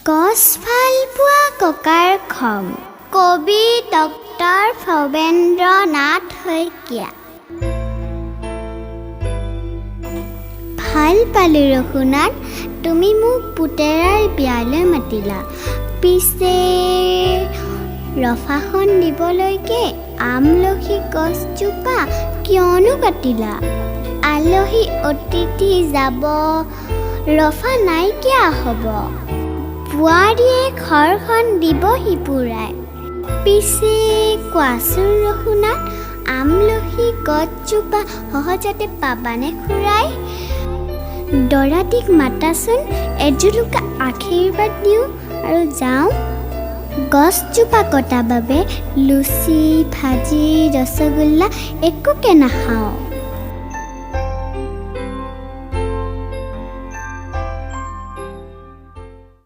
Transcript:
গছ ভালপোৱা ককাৰ খং। কবি ডক্টৰ ভৱেন্দ্ৰ নাথ শইকীয়া। ভাল পালোঁ ৰঘুনাথ, তুমি মোক পুতেৰাৰ বিয়ালৈ মাতিলা। পিছে ৰফাখন দিবলৈকে আমলখি গছজোপা কিয়নো কাটিলা? আলহী অতিথি যাব, ৰফা নাইকিয়া হ'ব। বোৱাৰীয়ে ঘৰখন দিবহি পুৰাই। পিছে কোৱাচোন ৰঘুনাথ, আমলখি গছজোপা সহজতে পাবানে খুৰাই? দৰাটিক মাতাচোন, এজুলুকা আশীৰ্বাদ দিওঁ আৰু যাওঁ। গছজোপা কটা বাবে লুচি, ভাজি, ৰসগোল্লা একোকে নাখাওঁ।